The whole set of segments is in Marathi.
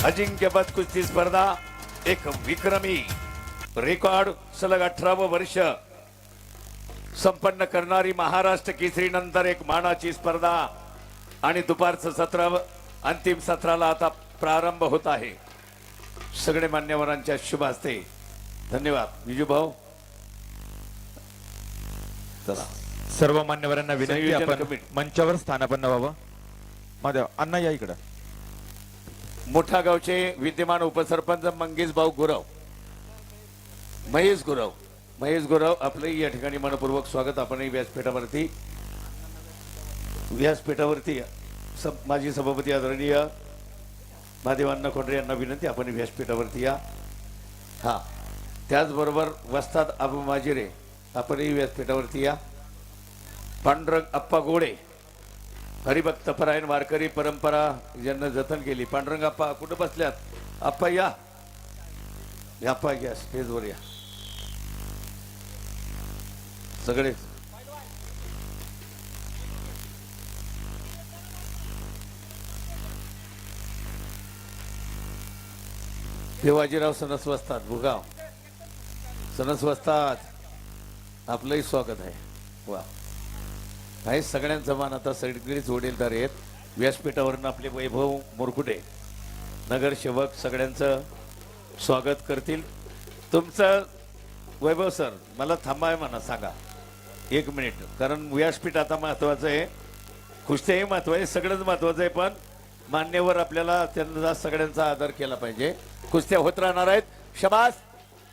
अजिंक्यपद कुस्ती स्पर्धा एक विक्रमी रेकॉर्ड सलग 18व वर्ष संपन्न करणारी महाराष्ट्र केसरी नंतर एक मानाची स्पर्धा आणि दुपारचं सत्र अंतिम सत्राला आता प्रारंभ होत आहे। सगळे मान्यवरांच्या शुभ हस्ते धन्यवाद। विजू भाऊ चला सर्व मान्यवरांना विनंती संयोजन आपण कमिटी. मंचावर स्थानापन्न व्हावं। माधव अण्णा या इकडं। मोठा गावचे विद्यमान उपसरपंच मंगेश भाऊ गुरव महेश गुरव आपलं या ठिकाणी मनपूर्वक स्वागत। आपण व्यासपीठावरती माजी सभापती आदरणीय महादेवांना खोंडरे यांना विनंती आपण व्यासपीठावरती या। हा त्याचबरोबर वस्ताद अबू माजिरे आपणही व्यासपीठावरती या। पांडुरंग अप्पा गोडे हरिभक्त परायण वारकरी परंपरा ज्यांना जतन केली। पांडुरंग अप्पा कुठे बसल्यात? अप्पा या अप्पा या स्टेजवर या सगळे। देवाजीराव सणस वस्तात भुगाव सणस वस्तात आपलंही स्वागत आहे। वा काही सगळ्यांचं मान आता सगळीकडेच वडीलधार आहेत। व्यासपीठावरून आपले वैभव मुरकुटे नगरसेवक सगळ्यांचं स्वागत करतील। तुमचं वैभव सर मला थांबाय म्हणा सांगा 1 मिनिट, कारण व्यासपीठ आता महत्वाचं आहे, कुस्त्याही महत्व आहे, सगळंच महत्वाचं आहे, पण मान्यवर आपल्याला त्यांना सगळ्यांचा आदर केला पाहिजे। कुस्त्या होत राहणार आहेत। शबास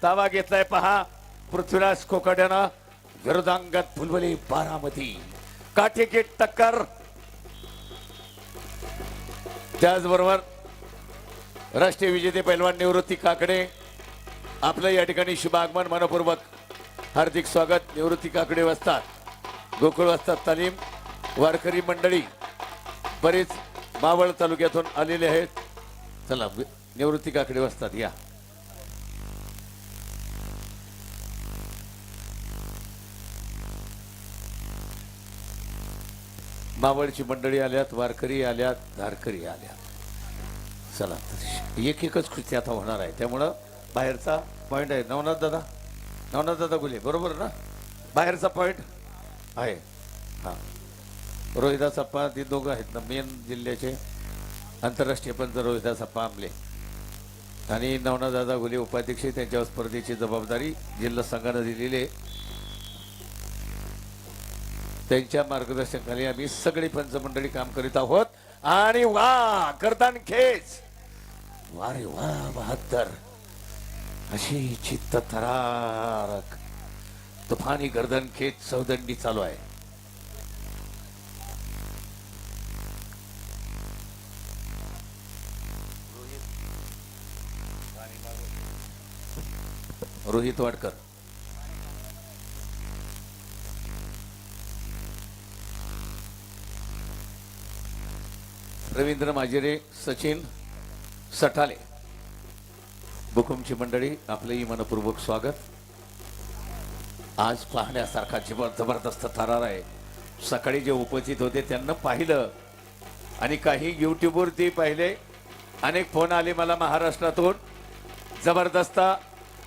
ताबा घेतलाय पहा पृथ्वीराज कोकाट्यानं विरोधांगत फुलवली बारामती काठीकी टक्कर। त्याचबरोबर राष्ट्रीय विजेते पैलवान निवृत्ती काकडे आपलं या ठिकाणी शुभ आगमन मनपूर्वक हार्दिक स्वागत। निवृत्ती काकडे वस्तात गोकुळ वस्तात तालीम वारकरी मंडळी बरेच मावळ तालुक्यातून आलेले आहेत। चला निवृत्ती काकडे वस्तात या। मावळची मंडळी आल्यात, वारकरी आल्यात, धारकरी आल्यात। चला एकच कुस्ती आता होणार आहे, त्यामुळं बाहेरचा पॉइंट आहे। नवनाथ दादा गुले बरोबर ना? बाहेरचा पॉइंट आहे। हां रोहिदास अप्पा ते दोघं आहेत ना मेन जिल्ह्याचे आंतरराष्ट्रीय पंच रोहिदास अप्पा आमले आणि नवनाथ दादा गुले उपाध्यक्ष, त्यांच्यावर स्पर्धेची जबाबदारी जिल्हा संघानं दिलेली आहे। त्यांच्या मार्गदर्शनाखाली आम्ही सगळी पंचमंडळी काम करीत आहोत। आणि वा गर्दन खेच वारे वा 72 अशी चित्त थरारक तुफानी गर्दन खेच सौदंडी चालू आहे। रोहित वाडकर रवींद्र माजिरे सचिन सठाले बुकुमची मंडळी आपलंही मनपूर्वक स्वागत। आज पाहण्यासारखा जबरदस्त थरार आहे। सकाळी जे उपस्थित होते त्यांना पाहिलं आणि काही यूट्यूबवरती पाहिले, अनेक फोन आले मला महाराष्ट्रातून। जबरदस्त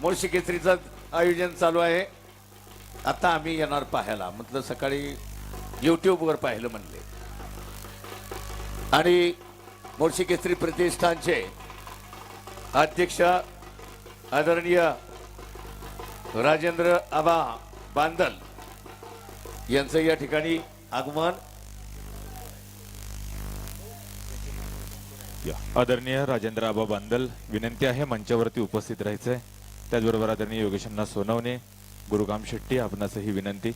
मुळशी केसरीचं आयोजन चालू आहे, आता आम्ही येणार पाहायला म्हटलं। सकाळी यूट्यूबवर पाहिलं म्हणले। आणि मुळशी केसरी प्रतिष्ठानचे अध्यक्ष आदरणीय राजेंद्र आबा बांदल यांचं या ठिकाणी आगमन। आदरणीय राजेंद्र आबा बांदल विनंती आहे मंचावरती उपस्थित राहायचंय। त्याचबरोबर आदरणीय योगेशन्ना सोनवणे गुरुकाम शेट्टी आपणासही विनंती।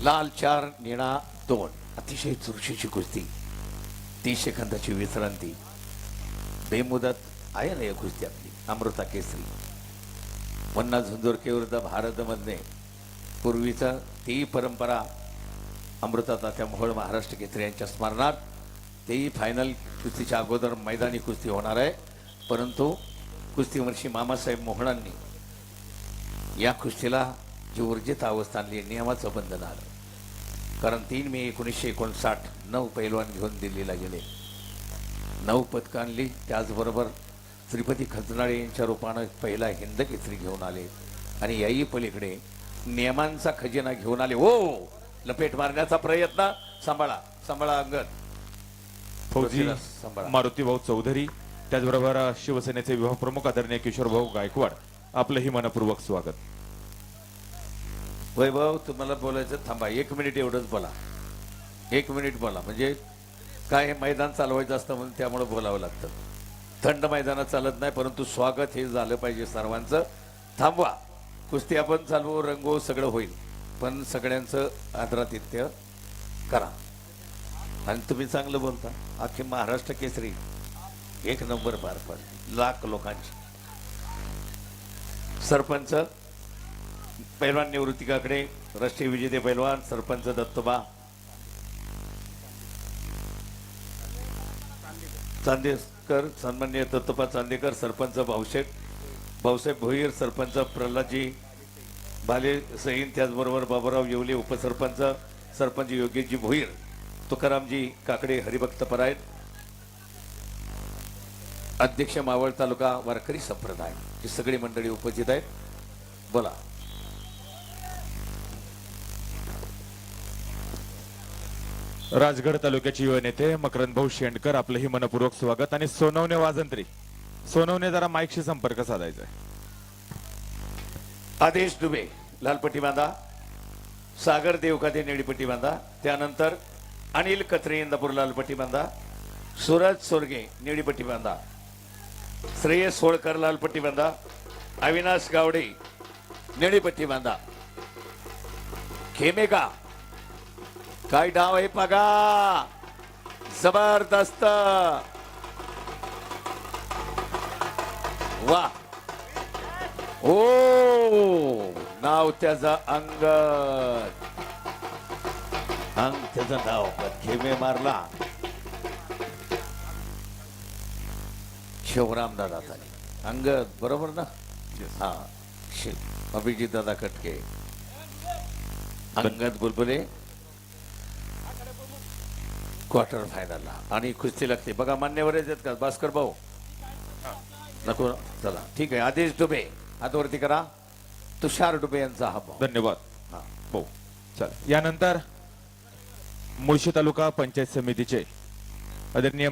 लाल 4 निळा 2 अतिशय चुरशीची कुस्ती, 30 सेकंदाची विश्रांती, बेमुदत आहे ना या कुस्ती आपली अमृता केसरी। पन्ना झुंजोरके विरुद्ध भारतमधने पूर्वीचा ती परंपरा अमृता तात्या मोहोळ महाराष्ट्र केसरी यांच्या स्मरणात तेही फायनल कुस्तीच्या अगोदर मैदानी कुस्ती होणार आहे। परंतु कुस्तीवर्षी मामासाहेब मोहोळांनी या कुस्तीला जी ऊर्जित अवस्था आणली, नियमाचं बंधन आलं। कारण 3 मे 1959 9 पैलवान घेऊन दिल्लीला गेले, 9 पदकं आणली. त्याचबरोबर श्रीपती खंचनाळे यांच्या रूपानं पहिला हिंद केसरी घेऊन आले आणि याही पलीकडे नियमांचा खजिना घेऊन आले. हो, लपेट मारण्याचा प्रयत्न, सांभाळा सांभाळा अंगद. फौजी सांभाळा. मारुती भाऊ चौधरी, त्याचबरोबर शिवसेनेचे विभाग प्रमुख आदरणीय किशोर भाऊ गायकवाड, आपलंही मनपूर्वक स्वागत. वैभव, तुम्हाला बोलायचं थांबा, 1 मिनिट एवढंच बोला, 1 मिनिट बोला. म्हणजे काय हे मैदान चालवायचं असतं म्हणून त्यामुळे बोलावं लागतं. थंड मैदानात चालत नाही, परंतु स्वागत हे झालं पाहिजे सर्वांचं. थांबवा, कुस्ती आपण चालवू, रंगवू, सगळं होईल, पण सगळ्यांचं आदरातिथ्य करा. आणि तुम्ही चांगलं बोलता. अख्खी महाराष्ट्र केसरी 1 नंबर पार पडली, लाख लोकांची. सरपंच पैलवान निवृत्ती काकडे, राष्ट्रीय विजेते पैलवान सरपंच दत्तोबा चांदेकर, सन्माननीय दत्तोबा चांदेकर, सरपंच भाऊसाहेब भोईर, सरपंच प्रल्हादजी भाले सईन, त्याचबरोबर बाबूराव येवले उपसरपंच, सरपंच योगेशजी भोईर, तुकारामजी काकडे हरिभक्त परायण, अध्यक्ष मावळ तालुका वारकरी संप्रदाय, ही सगळी मंडळी उपस्थित आहेत. बोला. राजगड तालुक्याचे युवा नेते मकरंद भाऊ शेंडकर, आपलंही मनपूर्वक स्वागत. आणि सोनवणे वाजंत्री, सोनवणे जरा माईकशी संपर्क साधायचा आहे. आदेश दुबे लालपट्टी बांधा, सागर देवकाते निळीपट्टी बांधा, त्यानंतर अनिल कत्रे इंदापूर लालपट्टी बांधा, सूरज सोरगे निळीपट्टी बांधा, श्रेयस होळकर लालपट्टी बांधा, अविनाश गावडे निळीपट्टी बांधा. खेमेका, काय डाव आहे बघा, जबरदस्त, वा. ओ, नाव त्याचा अंगद, त्याचं नाव, पण खेमे मारला शिवराम दादा ताले. अंगद बरोबर ना? हा, अभिजित दादा कटके, अंगद बुलबुले क्वार्टर फायनलला. आणि कुस्ती लागते बघा, मान्यवर आहेत का भास्कर भाऊ? नको, चला ठीक आहे. आदेश डुबे हातवरती करा, तुषार डुबे यांचा हा भाऊ. धन्यवाद. हा. हो, चल. यानंतर मुळशी तालुका पंचायत समितीचे आदरणीय